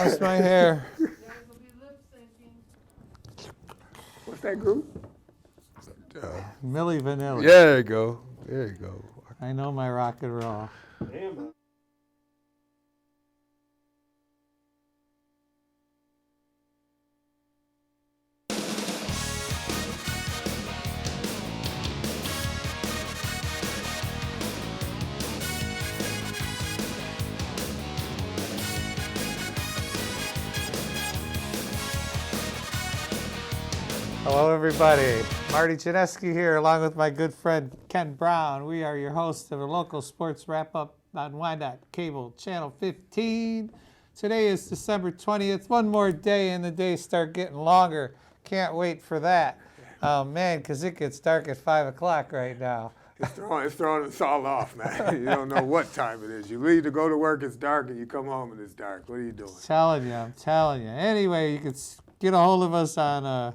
How's my hair? What's that group? Milli Vanilli. Yeah, there you go. There you go. I know my rock and roll. Damn. Hello, everybody. Marty Janeski here, along with my good friend Ken Brown. We are your hosts of a local sports wrap-up on Wyandotte Cable Channel 15. Today is December 20th. One more day and the days start getting longer. Can't wait for that. Oh, man, because it gets dark at 5 o'clock right now. It's throwing us all off, man. You don't know what time it is. You leave to go to work, it's dark, and you come home and it's dark. What are you doing? I'm telling you. Anyway, you can get a hold of us on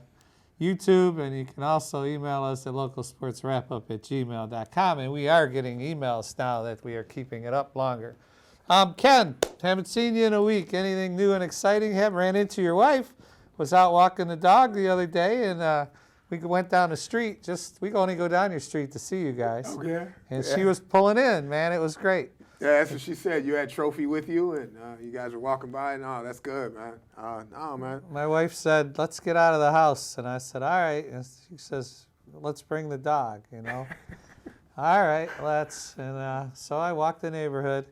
YouTube, and you can also email us at localsportswrapup@gmail.com. And we are getting emails now that we are keeping it up longer. Ken, haven't seen you in a week. Anything new and exciting? Haven't ran into your wife. Was out walking the dog the other day, and we went down the street. We only go down your street to see you guys. Oh, yeah. And she was pulling in, man. It was great. Yeah, that's what she said. You had Trophy with you, and you guys were walking by. No, that's good, man. No, man. My wife said, let's get out of the house. And I said, all right. And she says, let's bring the dog, you know. All right, let's. And so I walked the neighborhood,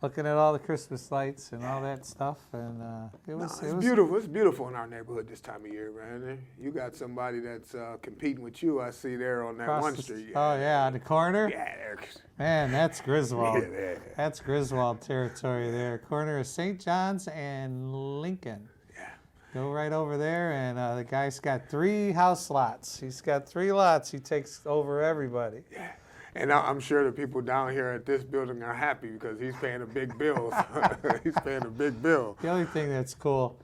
looking at all the Christmas lights and all that stuff. And it was beautiful. It's beautiful in our neighborhood this time of year, man. You got somebody that's competing with you, I see there on that one street. Oh, yeah, on the corner? Yeah, there. Man, that's Griswold. Yeah. That's Griswold territory there. Corner of St. John's and Lincoln. Yeah. Go right over there, and the guy's got 3 house lots. He's got 3 lots. He takes over everybody. Yeah. And I'm sure the people down here at this building are happy because he's paying a big bill. He's paying a big bill. The other thing that's cool,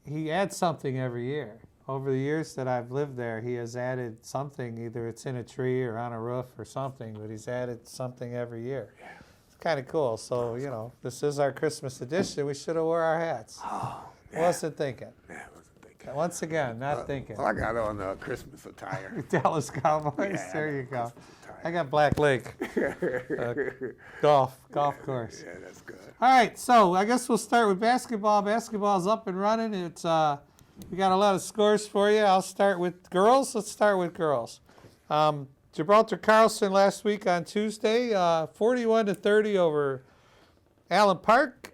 he adds something every year. Over the years that I've lived there, he has added something. Either it's in a tree or on a roof or something, but he's added something every year. Yeah. It's kind of cool. So, you know, this is our Christmas edition. We should have wore our hats. Oh, yeah. Wasn't thinking. Yeah, wasn't thinking. Once again, not thinking. Well, I got on Christmas attire. Dallas Cowboys. Yeah, there you go. Attire. I got Black Lake. Golf course. Yeah, that's good. All right, so I guess we'll start with basketball. Basketball's up and running. It's we got a lot of scores for you. I'll start with girls. Let's start with girls. Gibraltar Carlson last week on Tuesday, 41-30 over Allen Park.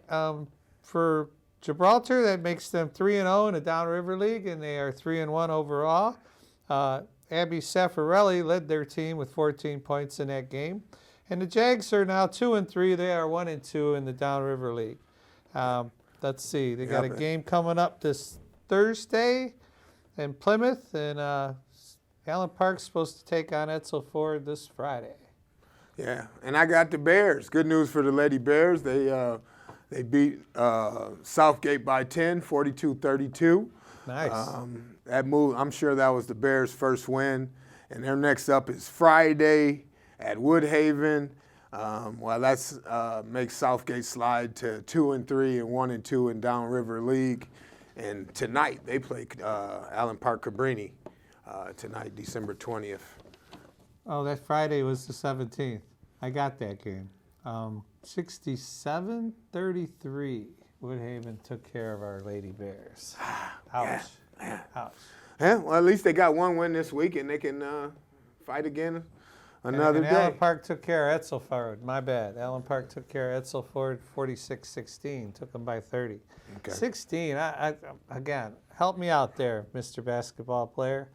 For Gibraltar, that makes them 3-0 in the Downriver League, and they are 3-1 overall. Abby Saffarelli led their team with 14 points in that game. And the Jags are now 2-3. They are 1-2 in the Downriver League. Let's see. They got a game coming up this Thursday in Plymouth, and Allen Park's supposed to take on Edsel Ford this Friday. Yeah, and I got the Bears. Good news for the Lady Bears. They beat Southgate by 10, 42-32. Nice. That move, I'm sure that was the Bears' first win. And their next up is Friday at Woodhaven. Well, that's makes Southgate slide to 2-3 and 1-2 in Downriver League. And tonight they play Allen Park Cabrini tonight, December 20th. Oh, that Friday was the 17th. I got that game. 67-33. Woodhaven took care of our Lady Bears. Ouch. Yeah. Ouch. Yeah, well, at least they got one win this week, and they can fight again another day. Allen Park took care of Edsel Ford. My bad. Allen Park took care of Edsel Ford 46-16. Took them by 30. Okay. 16. Again, help me out there, Mr. Basketball player.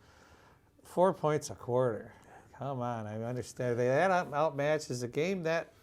4 points a quarter. Come on, I understand. That outmatch is a game that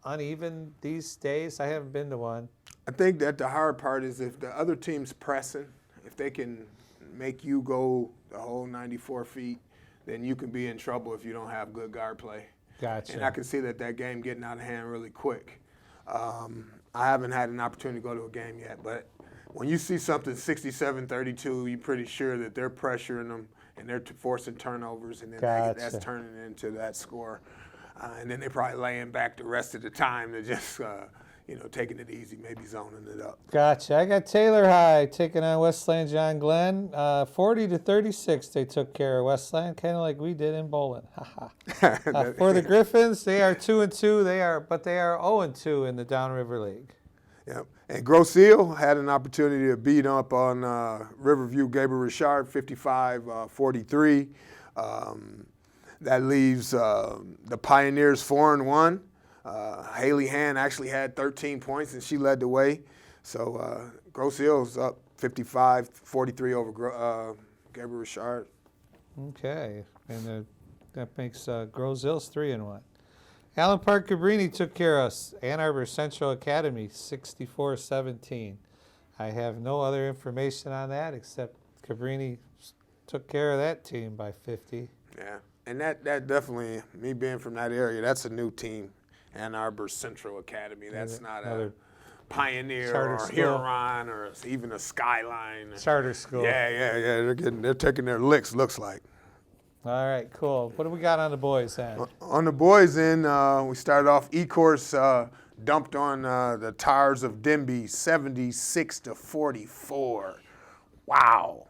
uneven these days. I haven't been to one. I think that the hard part is if the other team's pressing, if they can make you go the whole 94 feet, then you can be in trouble if you don't have good guard play. Gotcha. And I can see that game getting out of hand really quick. I haven't had an opportunity to go to a game yet, but when you see something 67-32, you're pretty sure that they're pressuring them and they're forcing turnovers, and then that's turning into that score. And then they're probably laying back the rest of the time to just taking it easy, maybe zoning it up. Gotcha. I got Taylor High taking on Westland John Glenn. 40-36, they took care of Westland, kind of like we did in bowling. For the Griffins, they are 2-2. But they are 0-2 in the Downriver League. Yep. And Grosse Ile had an opportunity to beat up on Riverview Gabriel Richard 55-43. That leaves the Pioneers 4-1. Haley Hand actually had 13 points, and she led the way. So Grosse Ile's up 55-43 over Gabriel Richard. Okay, and that makes Grosse Ile's 3-1. Allen Park Cabrini took care of us. Ann Arbor Central Academy 64-17. I have no other information on that except Cabrini took care of that team by 50. Yeah, and that definitely, me being from that area, that's a new team. Ann Arbor Central Academy. That's not a Pioneer or Huron or even a Skyline. Charter school. Yeah. They're taking their licks, looks like. All right, cool. What do we got on the boys' end? On the boys' end, we started off E-Course dumped on the Tars of Denby 76-44. Wow.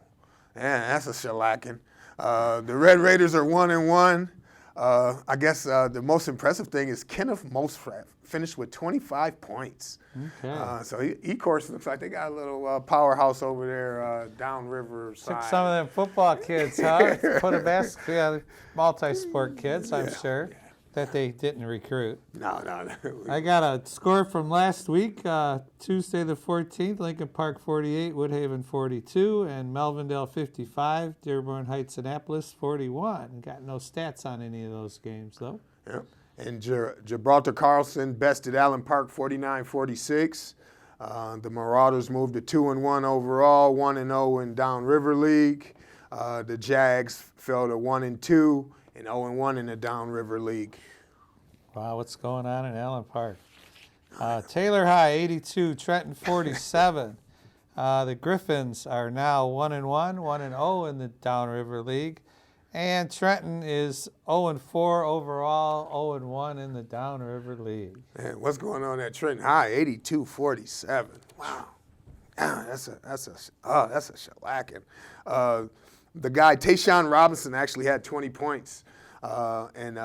Man, that's a shellacking. The Red Raiders are 1-1. I guess the most impressive thing is Kenneth Mosfrat finished with 25 points. Okay. So E-Course looks like they got a little powerhouse over there downriver side. Took some of them football kids, huh? Put a multi-sport kids, I'm sure, that they didn't recruit. No. I got a score from last week, Tuesday the 14th, Lincoln Park 48, Woodhaven 42, and Melvindale 55, Dearborn Heights Annapolis 41. Got no stats on any of those games, though. Yep. And Gibraltar Carlson bested Allen Park 49-46. The Marauders moved to 2-1 overall, 1-0 in Downriver League. The Jags fell to 1-2 and 0-1 in the Downriver League. Wow, what's going on in Allen Park? Taylor High 82, Trenton 47. The Griffins are now 1-1, 1-0 in the Downriver League. And Trenton is 0-4 overall, 0-1 in the Downriver League. Man, what's going on at Trenton High? 82-47. Wow. That's a shellacking. The guy Tayshawn Robinson actually had 20 points, and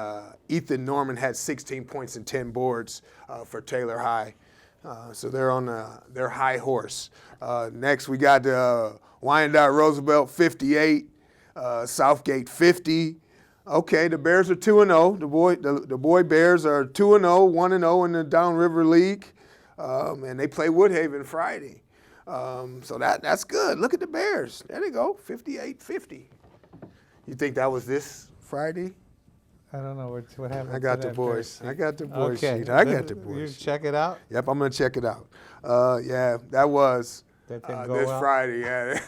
Ethan Norman had 16 points and 10 boards for Taylor High. So they're on their high horse. Next, we got Wyandotte Roosevelt 58. Southgate 50. Okay, the Bears are 2-0. The boy Bears are 2-0, 1-0 in the Downriver League, and they play Woodhaven Friday. So that's good. Look at the Bears. There they go, 58-50. You think that was this Friday? I don't know what happened. I got to the that boys. Bears I got the boys okay. sheet. I got the boys You sheet. check it out? Yep, I'm gonna check it out. Yeah, that was. That didn't go This well? Friday, yeah.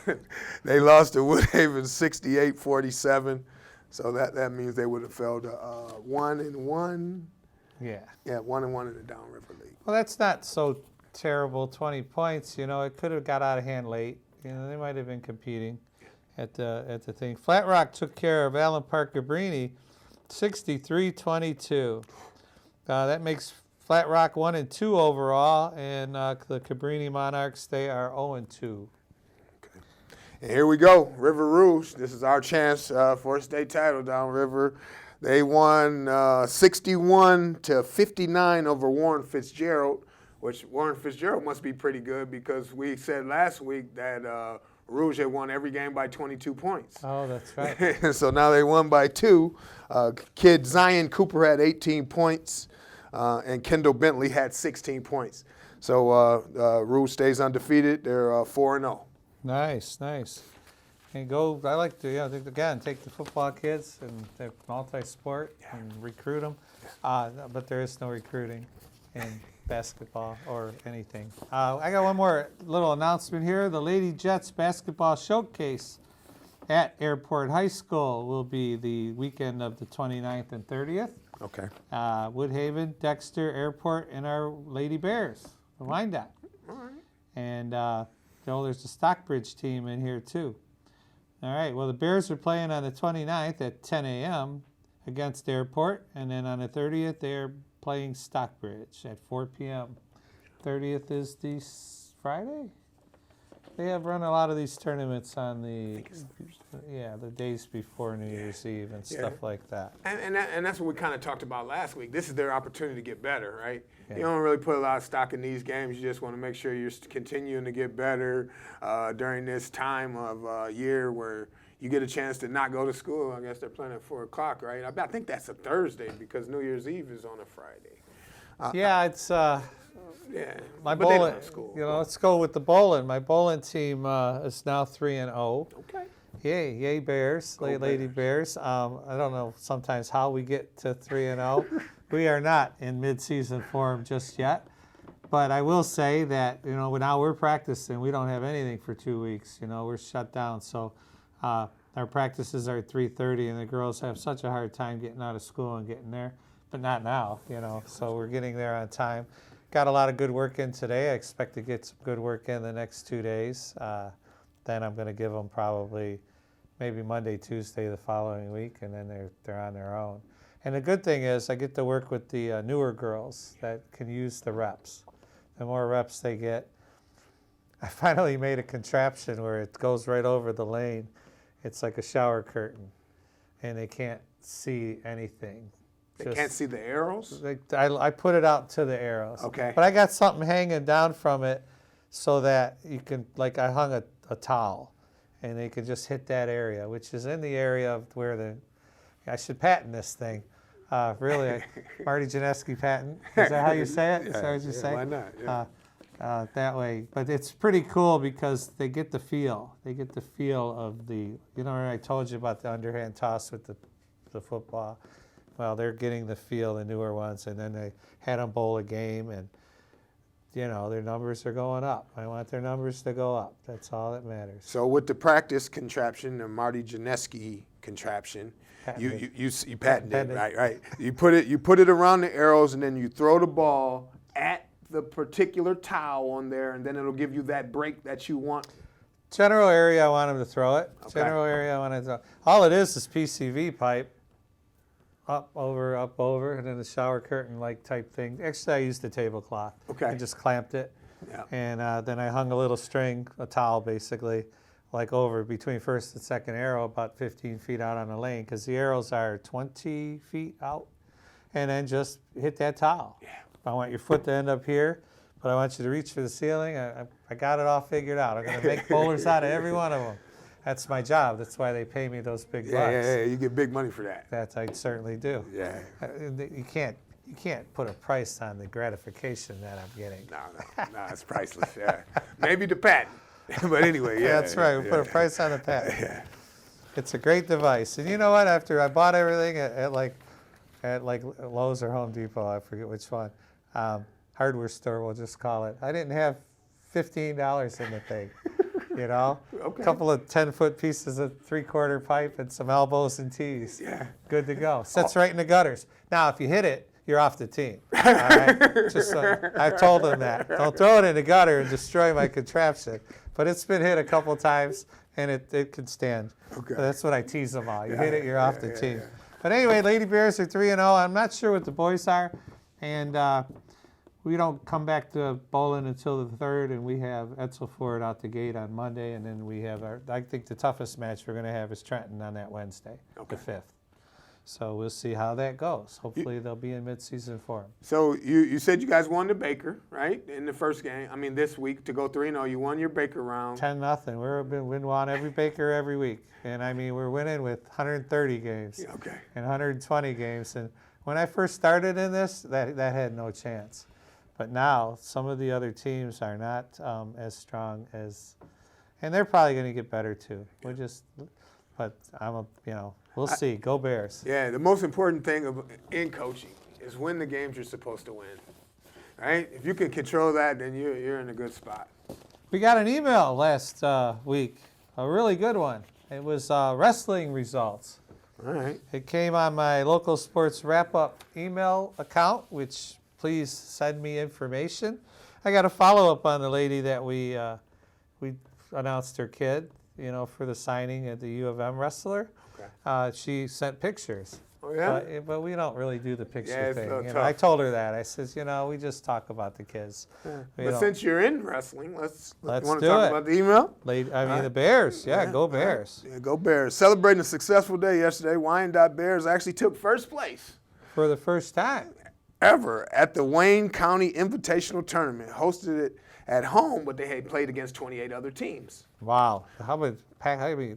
They lost to Woodhaven 68-47. So that means they would have fell to 1-1. Yeah. Yeah, 1-1 in the Downriver League. Well, that's not so terrible, 20 points. It could have got out of hand late. They might have been competing at the thing. Flat Rock took care of Allen Park Cabrini 63-22. That makes Flat Rock 1-2 overall, and the Cabrini Monarchs, they are 0-2. Okay. And here we go, River Rouge. This is our chance for a state title downriver. They won 61-59 over Warren Fitzgerald, which Warren Fitzgerald must be pretty good because we said last week that Rouge had won every game by 22 points. Oh, that's right. So now they won by 2. Kid Zion Cooper had 18 points. And Kendall Bentley had 16 points. So Rouge stays undefeated. They're 4-0. Nice. And I like to, again, take the football kids and they're multi-sport and recruit them. But there is no recruiting in basketball or anything. I got one more little announcement here. The Lady Jets basketball showcase at Airport High School will be the weekend of the 29th and 30th. Okay. Woodhaven, Dexter, Airport, and our Lady Bears, the Wyandotte. All right. And there's a Stockbridge team in here too. All right, well, the Bears are playing on the 29th at 10 a.m. against Airport, and then on the 30th, they're playing Stockbridge at 4 p.m. 30th is this Friday. They have run a lot of these tournaments on the days before New Year's Eve and stuff like that. And that's what we kind of talked about last week. This is their opportunity to get better, right? Yeah. You don't really put a lot of stock in these games. You just want to make sure you're continuing to get better during this time of year where you get a chance to not go to school. I guess they're playing at 4 o'clock, right? I think that's a Thursday because New Year's Eve is on a Friday. It's my but they don't bowling. have school. Let's go with the bowling. My bowling team is now 3-0. Okay. Yay Bears, Lady Bears. I don't know sometimes how we get to 3-0. We are not in mid-season form just yet, but I will say that now we're practicing. We don't have anything for 2 weeks. We're shut down. So our practices are at 3:30, and the girls have such a hard time getting out of school and getting there. But not now, So we're getting there on time. Got a lot of good work in today. I expect to get some good work in the next 2 days. Then I'm going to give them probably maybe Monday, Tuesday the following week, and then they're on their own. And the good thing is I get to work with the newer girls that can use the reps. The more reps they get, I finally made a contraption where it goes right over the lane. It's like a shower curtain, and they can't see anything. They can't see the arrows? I put it out to the arrows. Okay. But I got something hanging down from it so that you can, I hung a towel, and they could just hit that area, which is in the area of where I should patent this thing. Really, Marty Janeski patent. Is that how you say it? Is that what you say? Why not? Yeah. That way. But it's pretty cool because they get the feel. They get the feel of I told you about the underhand toss with the football. Well, they're getting the feel, the newer ones, and then they had them bowl a game, and, their numbers are going up. I want their numbers to go up. That's all that matters. So with the practice contraption, the Marty Janeski contraption, Patented. you patented it, right? You put it around the arrows, and then you throw the ball at the particular towel on there, and then it'll give you that break that you want. General area, I want them to throw it. Okay. General area, I want to throw. All it is PCV pipe. Up, over, and then the shower curtain-like type thing. Actually, I used a tablecloth. Okay. I just clamped it. Yeah. And then I hung a little string, a towel basically, over between first and second arrow, about 15 feet out on the lane, because the arrows are 20 feet out. And then just hit that towel. Yeah. I want your foot to end up here, but I want you to reach for the ceiling. I got it all figured out. I'm going to make bowlers out of every one of them. That's my job. That's why they pay me those big bucks. Yeah, you get big money for that. That I certainly do. Yeah. You can't put a price on the gratification that I'm getting. No, it's priceless. Yeah, maybe the patent, but anyway, yeah. That's right. We put a price on the patent. Yeah. It's a great device, and you know what? After I bought everything at Lowe's or Home Depot, I forget which one, hardware store, we'll just call it. I didn't have $15 in the thing. Okay. A couple of 10-foot pieces of 3/4 pipe and some elbows and tees. Yeah. Good to go. Sits right in the gutters. Now, if you hit it, you're off the team. All right? I've told them that. Don't throw it in the gutter and destroy my contraption. But it's been hit a couple times, and it can stand. Okay. That's what I tease them all. You hit it, you're off the team. Yeah. But anyway, Lady Bears are 3-0. I'm not sure what the boys are. And we don't come back to bowling until the 3rd, and we have Etzel Ford out the gate on Monday, and then we have I think the toughest match we're going to have is Trenton on that Wednesday, the 5th. So we'll see how that goes. Hopefully they'll be in mid-season form. So you said you guys won the Baker, right, in the first game. I mean, this week to go 3-0, you won your Baker round. 10-0. We've won every Baker every week, and I mean we're winning with 130 games and 120 games. And when I first started in this, that had no chance. But now some of the other teams are not as strong as, and they're probably going to get better too. We'll see. Go Bears. Yeah, the most important thing in coaching is win the games you're supposed to win. Right? If you can control that, then you're in a good spot. We got an email last week, a really good one. It was wrestling results. All right. It came on my local sports wrap-up email account, which please send me information. I got a follow-up on the lady that we announced her kid, for the signing at the U of M wrestler. Okay. She sent pictures. Oh, yeah? But we don't really do the picture Yeah, it's thing. so You know, tough. I told her that. I says, we just talk about the kids. We But don't- since you're in wrestling, let's do want to talk it. about the email? The Bears. Yeah, go all right. Bears. Yeah, go Bears. Celebrating a successful day yesterday, Wyandotte Bears actually took first place For the first time. ever at the Wayne County Invitational Tournament. Hosted it at home, but they had played against 28 other teams. Wow. How do we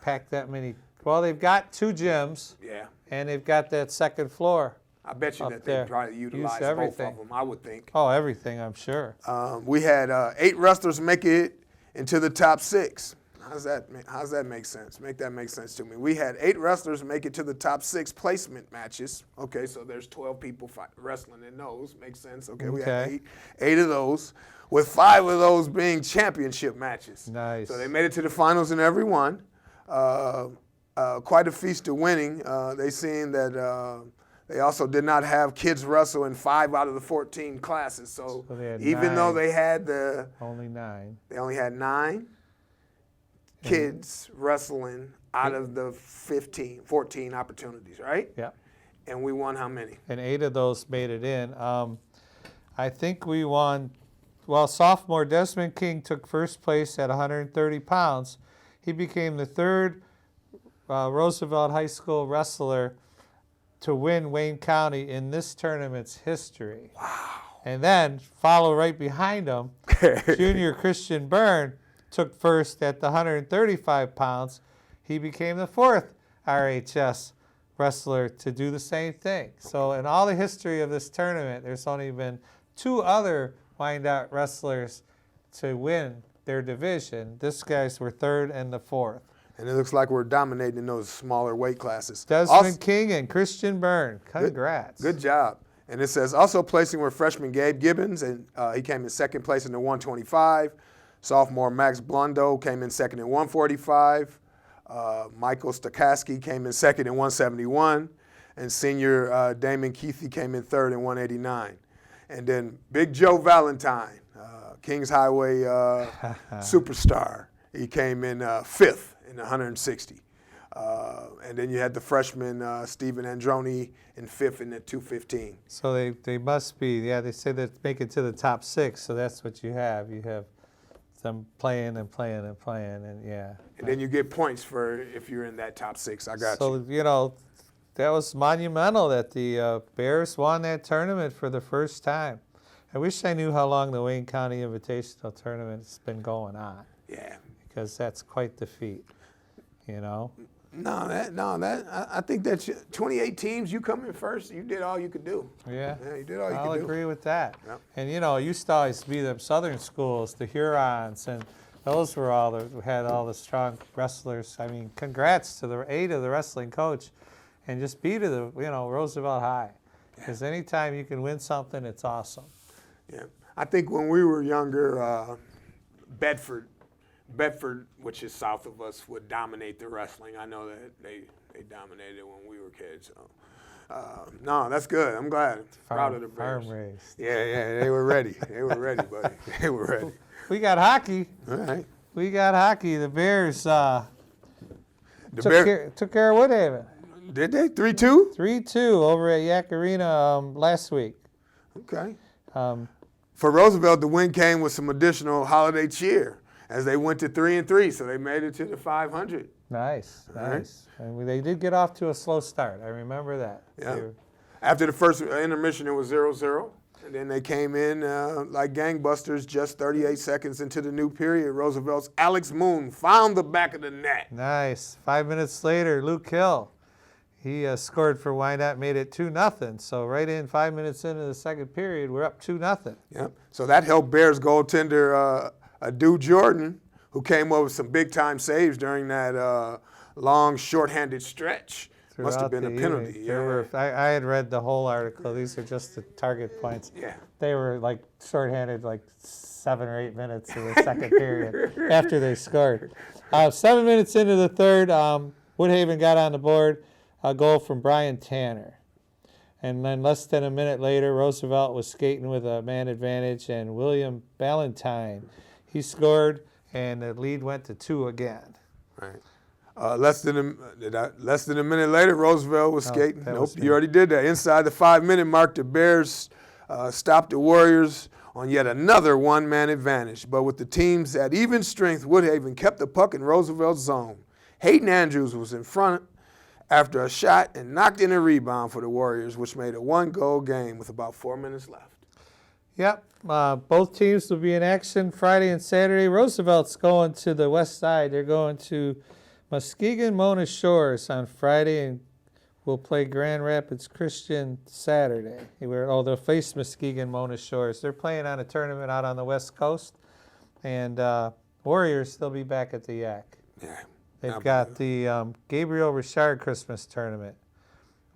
pack that many? Well, they've got 2 gyms, Yeah. and they've got that second floor. I bet you Up that there. they probably utilized Used both everything. of them, I would think. Oh, everything, I'm sure. We had 8 wrestlers make it into the top 6. How's that make sense? Make that make sense to me. We had 8 wrestlers make it to the top 6 placement matches. Okay, so there's 12 people wrestling in those. Makes sense. Okay, we had Okay. 8 of those, with 5 of those being championship matches. Nice. So they made it to the finals in every one. Quite a feast of winning. They seen that they also did not have kids wrestle in 5 out of the 14 classes. So they had even though 9. they had Only 9. they only had 9 kids wrestling out of the 14 opportunities, right? Yep. And we won how many? And 8 of those made it in. I think we won. Well, sophomore Desmond King took first place at 130 pounds. He became the 3rd Roosevelt High School wrestler to win Wayne County in this tournament's history. Wow. And then, follow right behind him, junior Christian Byrne took first at the 135 pounds. He became the 4th RHS wrestler to do the same thing. So in all the history of this tournament, there's only been 2 other Wyandotte wrestlers to win their division. These guys were 3rd and the 4th. And it looks like we're dominating in those smaller weight classes. Desmond King and Christian Byrne. Congrats. Good job. And it says also placing were freshman Gabe Gibbons, and he came in 2nd place in the 125. Sophomore Max Blondo came in 2nd in 145. Michael Stokowski came in 2nd in 171. And senior Damon Keithy came in 3rd in 189. And then Big Joe Valentine, Kings Highway superstar. He came in 5th in 160. And then you had the freshman Stephen Androni in 5th in the 215. So they must be, they say that make it to the top 6, so that's what you have. You have them playing and playing and playing, and yeah. And then you get points for if you're in that top 6. I got you. So, that was monumental that the Bears won that tournament for the first time. I wish I knew how long the Wayne County Invitational Tournament's been going on. Yeah. Because that's quite the feat, No, I think that 28 teams, you come in first, you did all you could do. Yeah, you did all you I'll could do. agree with that. Yep. And it used to always be them southern schools, the Hurons, and those were had all the strong wrestlers. I mean, congrats to the 8 of the wrestling coach, and just be to the Roosevelt High, because anytime you can win something, it's awesome. Yeah, I think when we were younger, Bedford, which is south of us, would dominate the wrestling. I know that they dominated when we were kids. So, no, that's good. I'm glad. Proud of the Bears. Farm raised. Yeah, they were ready. They were ready, buddy. They were ready. We got hockey. All right. We got hockey. The Bears The Bears took care of Woodhaven. did they 3-2? 3-2 over at Yak Arena last week. Okay. For Roosevelt, the win came with some additional holiday cheer as they went to 3-3, so they made it to the 500. Nice. right. And they did get off to a slow start. I remember that. Yeah. After the first intermission, it was 0-0. And then they came in like gangbusters just 38 seconds into the new period. Roosevelt's Alex Moon found the back of the net. Nice. 5 minutes later, Luke Hill, he scored for Wyandotte, made it 2-0. So right in 5 minutes into the second period, we're up 2-0. Yep. So that helped Bears goaltender Adu Jordan, who came up with some big-time saves during that long, shorthanded stretch. Must have been a penalty. Yeah. I had read the whole article. These are just the target points. Yeah. They were like shorthanded like 7 or 8 minutes in the second period after they scored. 7 minutes into the third, Woodhaven got on the board, a goal from Brian Tanner. And then less than a minute later, Roosevelt was skating with a man advantage, and William Ballantyne, he scored, and the lead went to 2 again. Right. Less than a minute later, Roosevelt was skating. that Nope, was me. you already did that. Inside the 5-minute mark, the Bears stopped the Warriors on yet another one-man advantage. But with the teams at even strength, Woodhaven kept the puck in Roosevelt's zone. Hayden Andrews was in front after a shot and knocked in a rebound for the Warriors, which made a one-goal game with about 4 minutes left. Yep, both teams will be in action Friday and Saturday. Roosevelt's going to the west side. They're going to Muskegon Mona Shores on Friday, and we'll play Grand Rapids Christian Saturday. They'll face Muskegon Mona Shores. They're playing on a tournament out on the west coast, and Warriors, they'll be back at the Yak. Yeah. They've got the Gabriel Richard Christmas tournament.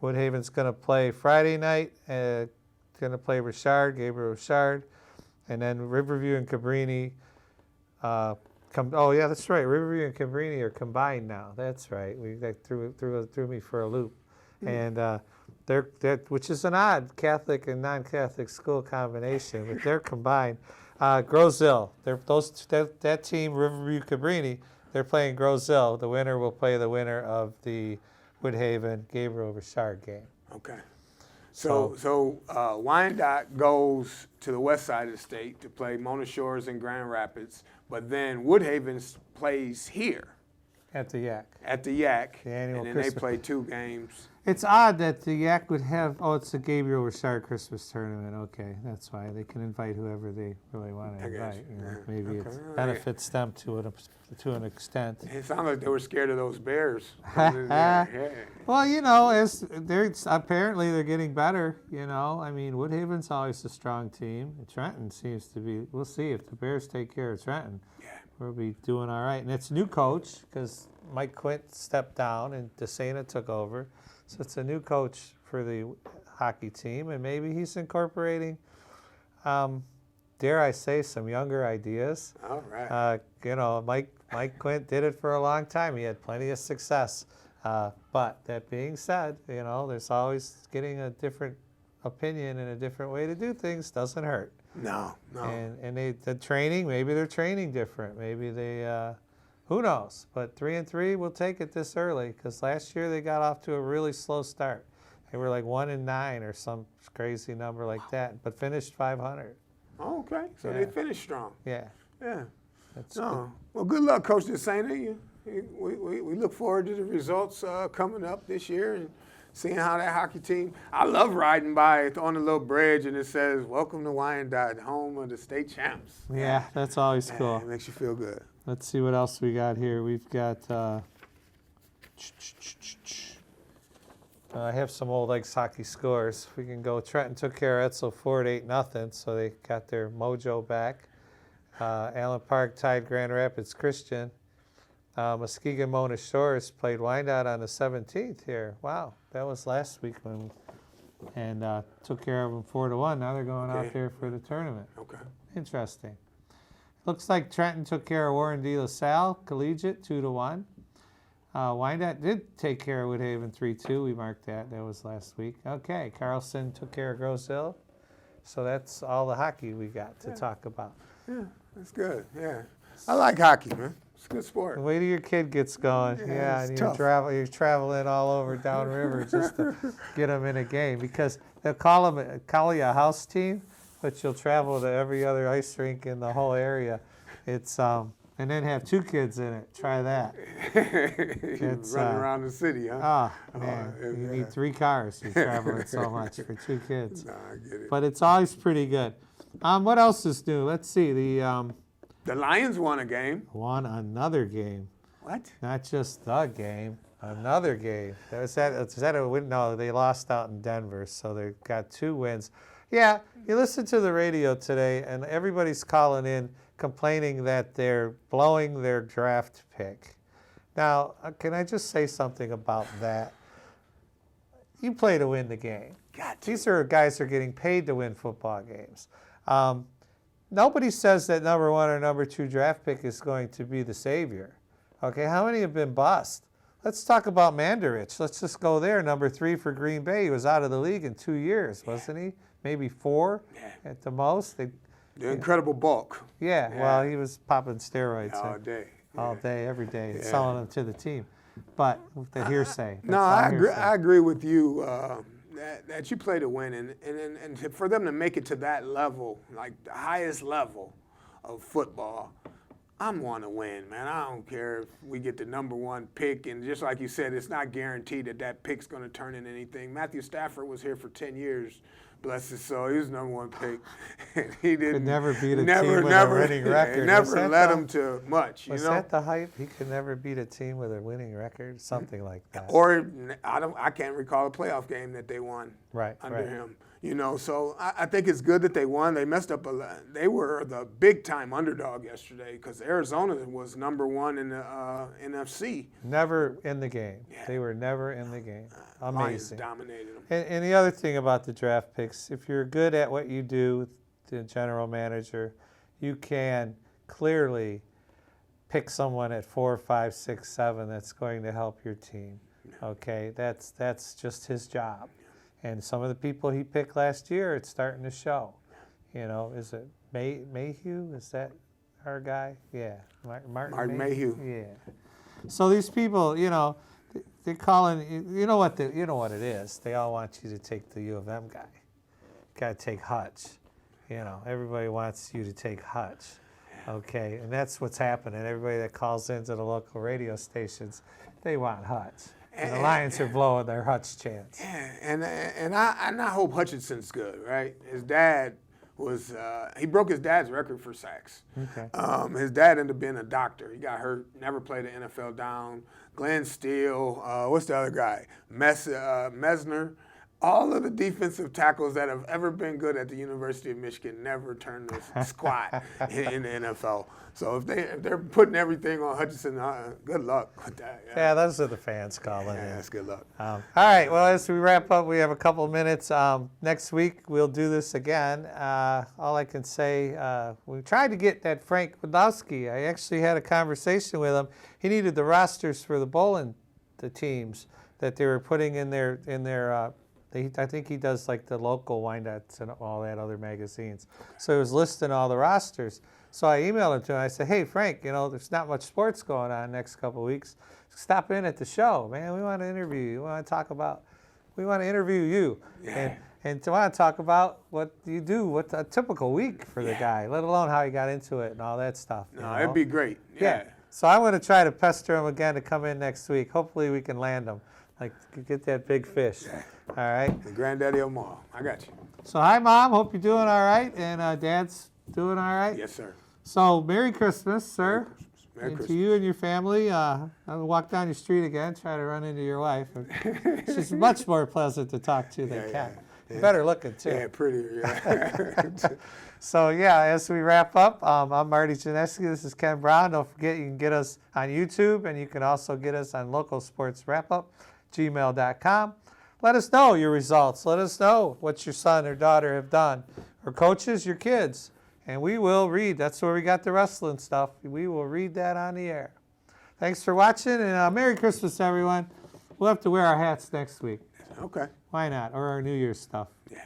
Woodhaven's going to play Friday night. Going to play Gabriel Richard, and then Riverview and Cabrini. Oh yeah, that's right. Riverview and Cabrini are combined now. That's right. That threw me for a loop, and they're which is an odd Catholic and non-Catholic school combination, but they're combined. Grosville. That team Riverview Cabrini. They're playing Grosville. The winner will play the winner of the Woodhaven Gabriel Richard game. Okay. So Wyandotte goes to the west side of the state to play Mona Shores and Grand Rapids, but then Woodhaven plays here At the Yak. at the Yak, The annual and then Christmas. they play 2 games. It's odd that the Yak would have, it's the Gabriel Richard Christmas tournament. Okay, that's why. They can invite whoever they really want to I got invite. you. You know, Yeah. maybe Okay. it benefits them to an extent. It sounded like they were scared of those Bears. Well, as apparently they're getting better. I mean, Woodhaven's always a strong team. Trenton seems to be. We'll see if the Bears take care of Trenton. Yeah. We'll be doing all right. And it's a new coach because Mike Quint stepped down and DeSena took over. So it's a new coach for the hockey team, and maybe he's incorporating, dare I say, some younger ideas. All right. Mike Quint did it for a long time. He had plenty of success. But that being said, there's always getting a different opinion and a different way to do things doesn't hurt. No. And the training, maybe they're training different. Maybe they, who knows? But 3-3, we'll take it this early because last year they got off to a really slow start. They were like 1-9 or some crazy number like that, but finished 500. Oh, okay. So Yeah. they finished strong. Yeah. Yeah. That's No. Well, good luck, Coach DeSena. We look forward to the results coming up this year and seeing how that hockey team. I love riding by on the little bridge and it says, "Welcome to Wyandotte, home of the state champs." Yeah, that's always cool. It makes you feel good. Let's see what else we got here. We've got. I have some old ice hockey scores. We can go. Trenton took care of Etzel Ford 8-0, so they got their mojo back. Allen Park tied Grand Rapids Christian. Muskegon Mona Shores played Wyandotte on the 17th here. Wow, that was last week and took care of them 4-1. Now they're going out there for the tournament. Okay. Interesting. Looks like Trenton took care of Warren De La Salle Collegiate 2-1. Wyandotte did take care of Woodhaven 3-2. We marked that. That was last week. Okay, Carlson took care of Grosville. So that's all the hockey we got to talk about. Yeah, that's good. Yeah, I like hockey, man. It's a good sport. Wait till your kid gets going. Yeah, it's and tough. you're traveling all over downriver just to get them in a game because they'll call you a house team, but you'll travel to every other ice rink in the whole area. It's and then have 2 kids in it. Try that. It's running around the city, huh? Oh man, you need 3 cars. You're traveling so much for 2 kids. Nah, I get it. But it's always pretty good. What else is new? Let's see. The Lions won a game. Won another game. What? Not just the game, another game. Was that a win? No, they lost out in Denver, so they got 2 wins. Yeah, you listen to the radio today, and everybody's calling in complaining that they're blowing their draft pick. Now, can I just say something about that? You play to win the game. These are guys who are getting paid to win football games. Nobody says that number 1 or number 2 draft pick is going to be the savior. Okay, how many have been bust? Let's talk about Mandarich. Let's just go there. Number 3 for Green Bay. He was out of the league in 2 years, wasn't he? Maybe 4 at the most. The incredible bulk. Yeah, well, he was popping steroids All day. all day, every day, and selling them to the team. but with the hearsay. No, I agree. I agree with you that you play to win, and for them to make it to that level, like the highest level of football, I'm want to win, man. I don't care if we get the #1 pick, and just like you said, it's not guaranteed that that pick's going to turn into anything. Matthew Stafford was here for 10 years. Bless his soul, he was #1 pick. He didn't. Could never beat a team with a winning record. Never led him to much. Was that the hype? He could never beat a team with a winning record, something like that. Or I can't recall a playoff game that they won under him. So I think it's good that they won. They messed up a lot. They were the big-time underdog yesterday because Arizona was #1 in the NFC. Never in the game. Yeah. They were never in the game. Amazing. Lions dominated them. And the other thing about the draft picks, if you're good at what you do, the general manager, you can clearly pick someone at 4, 5, 6, 7 that's going to help your team. Okay, that's just his job. And some of the people he picked last year, it's starting to show. Is it Mayhew? Is that our guy? Yeah, Martin Mayhew. Yeah. So these people, they're calling. You know what it is. They all want you to take the U of M guy. Got to take Hutch. Everybody wants you to take Hutch. Okay, and that's what's happening. Everybody that calls into the local radio stations, they want Hutch. And the Lions are blowing their Hutch chance. Yeah, and I hope Hutchinson's good, right? His dad was he broke his dad's record for sacks. Okay. His dad ended up being a doctor. He got hurt, never played the NFL down. Glenn Steele, what's the other guy? Mesner. All of the defensive tackles that have ever been good at the University of Michigan never turned a squat in the NFL. So if they're putting everything on Hutchinson, good luck with that. Yeah, those are the fans calling in. That's good luck. All right, well, as we wrap up, we have a couple of minutes. Next week, we'll do this again. All I can say, we tried to get that Frank Wadowski. I actually had a conversation with him. He needed the rosters for the teams that they were putting in their I think he does like the local Wyandottes and all that other magazines. So he was listing all the rosters. So I emailed him to him. I said, hey, Frank, there's not much sports going on next couple of weeks. Stop in at the show, man. We want to interview you. We want to interview you. Yeah. And to want to talk about what you do, what's a typical week for the guy, let alone how he got into it and all that stuff. No, it'd be great. Yeah. So I'm going to try to pester him again to come in next week. Hopefully we can land him. Get that big fish. Yeah. All right. The granddaddy of them all. I got you. So hi, Mom. Hope you're doing all right. And Dad's doing all right? Yes, sir. So Merry Christmas, sir. Merry Christmas. Merry and Christmas. to you and your family. I'm going to walk down your street again, try to run into your wife. She's much more pleasant to talk to than Ken. Yeah. Better looking, too. Yeah, prettier. Yeah. So, as we wrap up, I'm Marty Janeski. This is Ken Brown. Don't forget, you can get us on YouTube, and you can also get us on Local Sports Wrap-Up, gmail.com. Let us know your results. Let us know what your son or daughter have done. Or coaches, your kids. And we will read. That's where we got the wrestling stuff. We will read that on the air. Thanks for watching, and Merry Christmas, everyone. We'll have to wear our hats next week. Okay. Why not? Or our New Year's stuff. Yeah.